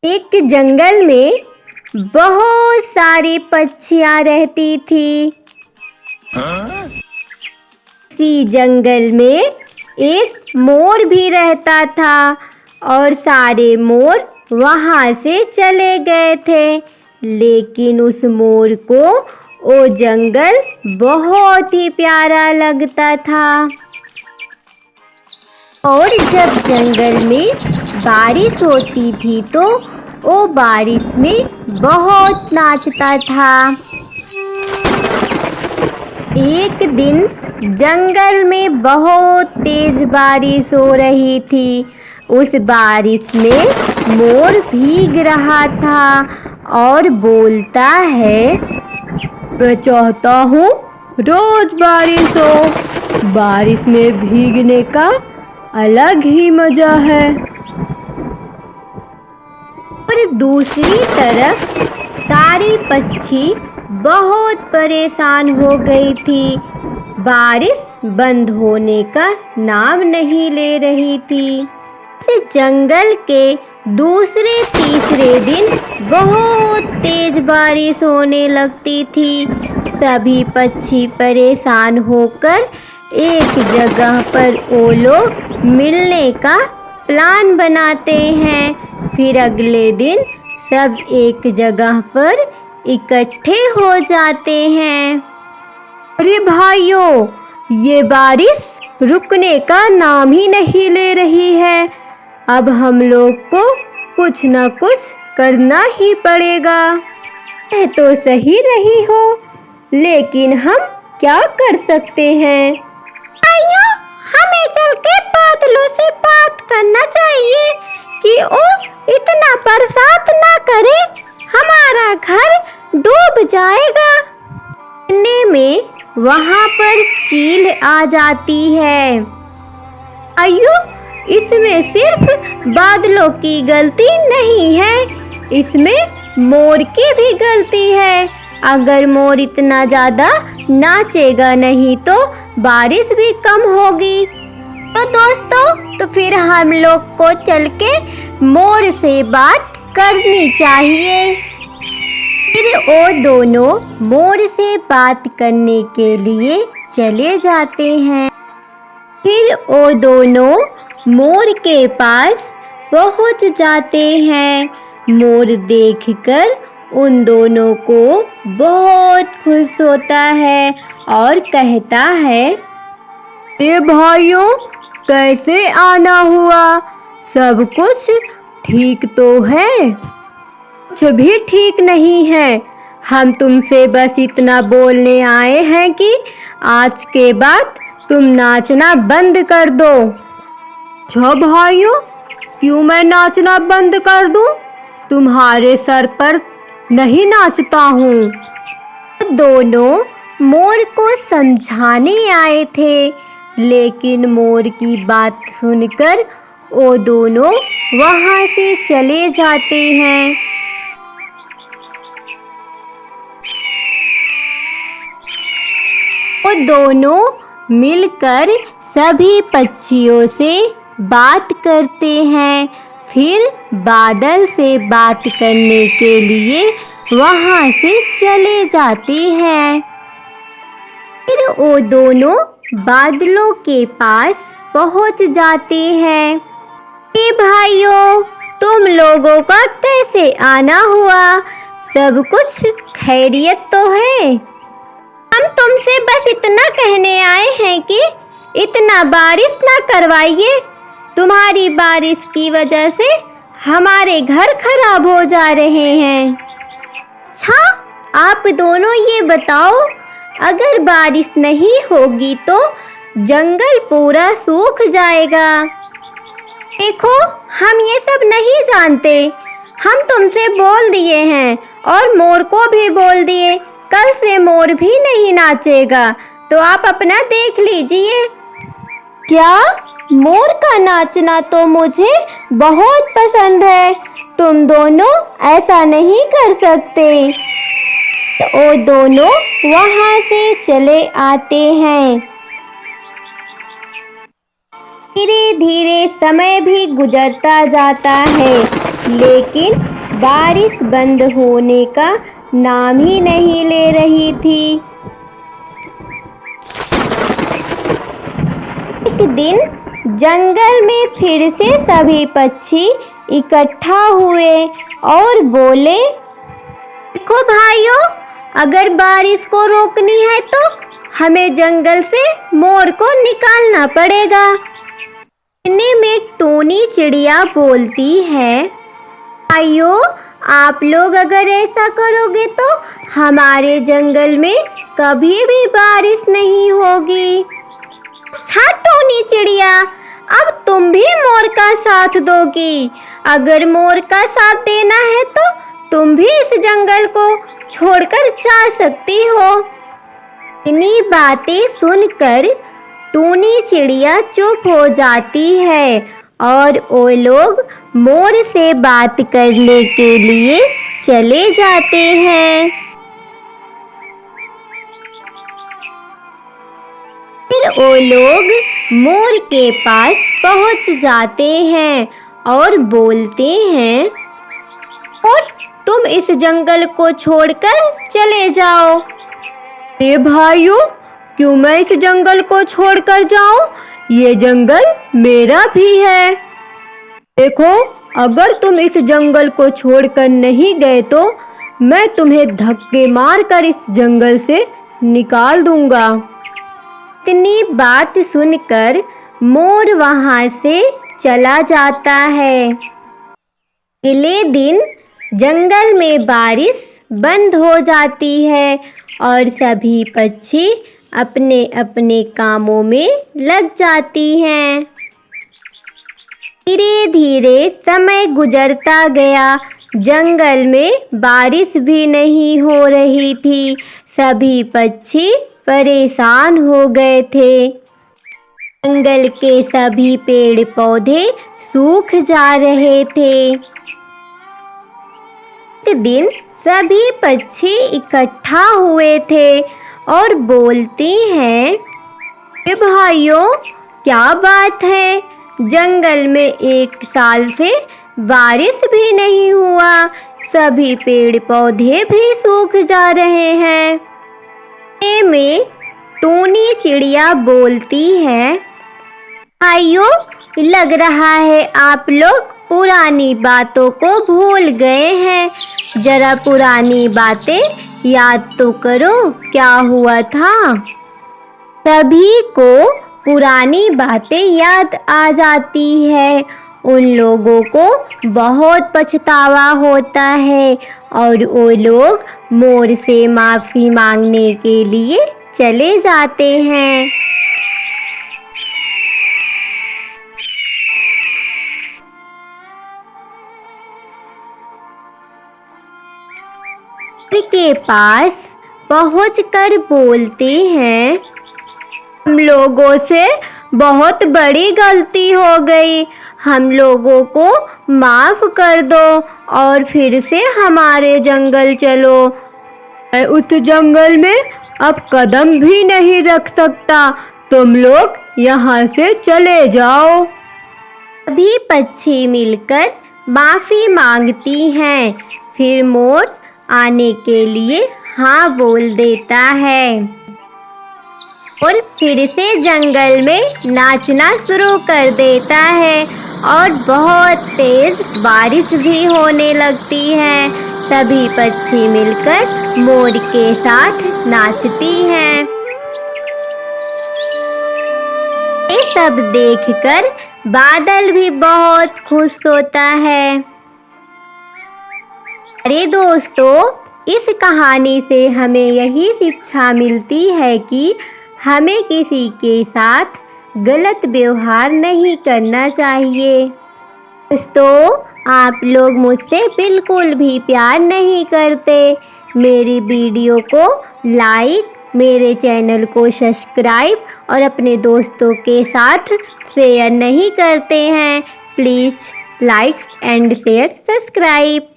एक जंगल में बहुत सारी पक्षियां रहती थी। इसी जंगल में एक मोर भी रहता था और सारे मोर वहां से चले गए थे। लेकिन उस मोर को वो जंगल बहुत ही प्यारा लगता था। और जब जंगल में बारिश होती थी तो वो बारिश में बहुत नाचता था। एक दिन जंगल में बहुत तेज बारिश हो रही थी। उस बारिश में मोर भीग रहा था और बोलता है, मैं चाहता हूँ रोज बारिश हो। बारिश में भीगने का अलग ही मजा है। और दूसरी तरफ सारी पक्षी बहुत परेशान हो गई थी। बारिश बंद होने का नाम नहीं ले रही थी। इस जंगल के दूसरे तीसरे दिन बहुत तेज बारिश होने लगती थी। सभी पक्षी परेशान होकर एक जगह पर वो लोग मिलने का प्लान बनाते हैं। फिर अगले दिन सब एक जगह पर इकट्ठे हो जाते हैं। अरे भाइयों, ये बारिश रुकने का नाम ही नहीं ले रही है। अब हम लोग को कुछ न कुछ करना ही पड़ेगा। मैं तो सही रही हो, लेकिन हम क्या कर सकते हैं? भाइयों, हमें चल के बादलों से बात करना चाहिए कि वो इतना बरसात ना करे, हमारा घर डूब जाएगा। इतने में वहां पर चील आ जाती है। आइयो, इसमें सिर्फ बादलों की गलती नहीं है, इसमें मोर की भी गलती है। अगर मोर इतना ज़्यादा नाचेगा नहीं तो बारिश भी कम होगी। तो दोस्तों, तो फिर हम लोग को चल के मोर से बात करनी चाहिए। फिर वो दोनों मोर से बात करने के लिए चले जाते हैं। फिर वो दोनों मोर के पास पहुंच जाते हैं। मोर देखकर उन दोनों को बहुत खुश होता है और कहता है, ए भाइयों, कैसे आना हुआ? सब कुछ ठीक तो है? कुछ भी ठीक नहीं है। हम तुमसे बस इतना बोलने आए हैं कि आज के बाद तुम नाचना बंद कर दो। अच्छा भाइयों, क्यों मैं नाचना बंद कर दूं? तुम्हारे सर पर नहीं नाचता हूँ। दोनों मोर को समझाने आए थे, लेकिन मोर की बात सुनकर वो दोनों वहाँ से चले जाते हैं। वो दोनों मिलकर सभी पक्षियों से बात करते हैं। फिर बादल से बात करने के लिए वहाँ से चले जाते हैं। फिर वो दोनों बादलों के पास पहुँच जाते हैं। ए भाइयों, तुम लोगों का कैसे आना हुआ? सब कुछ खैरियत तो है? हम तुमसे बस इतना कहने आए हैं कि इतना बारिश ना करवाइए। तुम्हारी बारिश की वजह से हमारे घर खराब हो जा रहे हैं। अच्छा, आप दोनों ये बताओ, अगर बारिश नहीं होगी तो जंगल पूरा सूख जाएगा। देखो, हम ये सब नहीं जानते। हम तुमसे बोल दिए हैं और मोर को भी बोल दिए, कल से मोर भी नहीं नाचेगा, तो आप अपना देख लीजिए। क्या? मोर का नाचना तो मुझे बहुत पसंद है। तुम दोनों ऐसा नहीं कर सकते। वो दोनों वहाँ से चले आते हैं। धीरे धीरे समय भी गुजरता जाता है, लेकिन बारिश बंद होने का नाम ही नहीं ले रही थी। एक दिन जंगल में फिर से सभी पक्षी इकट्ठा हुए और बोले, देखो भाइयों, अगर बारिश को रोकनी है तो हमें जंगल से मोर को निकालना पड़ेगा। इतने में टूनी चिड़िया बोलती है, भाइयों, आप लोग अगर ऐसा करोगे तो हमारे जंगल में कभी भी बारिश नहीं होगी। अच्छा टूनी चिड़िया, अब तुम भी मोर का साथ दोगी। अगर मोर का साथ देना है तो तुम भी इस जंगल को छोड़कर जा सकती हो। इतनी बातें सुनकर टूनी चिड़िया चुप हो जाती है और वो लोग मोर से बात करने के लिए चले जाते हैं। फिर वो लोग मोर के पास पहुंच जाते हैं और बोलते हैं, और तुम इस जंगल को छोड़कर चले जाओ। ये भाइयों, क्यों मैं इस जंगल को छोड़कर जाऊं? ये जंगल मेरा भी है। देखो, अगर तुम इस जंगल को छोड़कर नहीं गए तो मैं तुम्हें धक्के मारकर इस जंगल से निकाल दूंगा। इतनी बात सुनकर मोर वहां से चला जाता है। अगले दिन जंगल में बारिश बंद हो जाती है और सभी पक्षी अपने अपने कामों में लग जाती हैं। धीरे धीरे समय गुजरता गया। जंगल में बारिश भी नहीं हो रही थी। सभी पक्षी परेशान हो गए थे। जंगल के सभी पेड़ पौधे सूख जा रहे थे। एक दिन सभी पक्षी इकट्ठा हुए थे और बोलते हैं, भाइयों, क्या बात है, जंगल में एक साल से बारिश भी नहीं हुआ, सभी पेड़ पौधे भी सूख जा रहे हैं। में टूनी चिड़िया बोलती है, भाइयों, लग रहा है आप लोग पुरानी बातों को भूल गए हैं। जरा पुरानी बातें याद तो करो, क्या हुआ था। सभी को पुरानी बातें याद आ जाती है। उन लोगों को बहुत पछतावा होता है और वो लोग मोर से माफ़ी मांगने के लिए चले जाते हैं। के पास पहुंचकर बोलते हैं, हम लोगों से बहुत बड़ी गलती हो गई, हम लोगों को माफ़ कर दो और फिर से हमारे जंगल चलो। मैं उस जंगल में अब कदम भी नहीं रख सकता, तुम लोग यहाँ से चले जाओ। सभी पक्षी मिलकर माफ़ी मांगती हैं। फिर मोर आने के लिए हाँ बोल देता है और फिर से जंगल में नाचना शुरू कर देता है और बहुत तेज बारिश भी होने लगती है। सभी पक्षी मिलकर मोर के साथ नाचती हैं। ये सब देखकर बादल भी बहुत खुश होता है। अरे दोस्तों, इस कहानी से हमें यही शिक्षा मिलती है कि हमें किसी के साथ गलत व्यवहार नहीं करना चाहिए। दोस्तों, आप लोग मुझसे बिल्कुल भी प्यार नहीं करते, मेरी वीडियो को लाइक, मेरे चैनल को सब्सक्राइब और अपने दोस्तों के साथ शेयर नहीं करते हैं। Please like and share subscribe.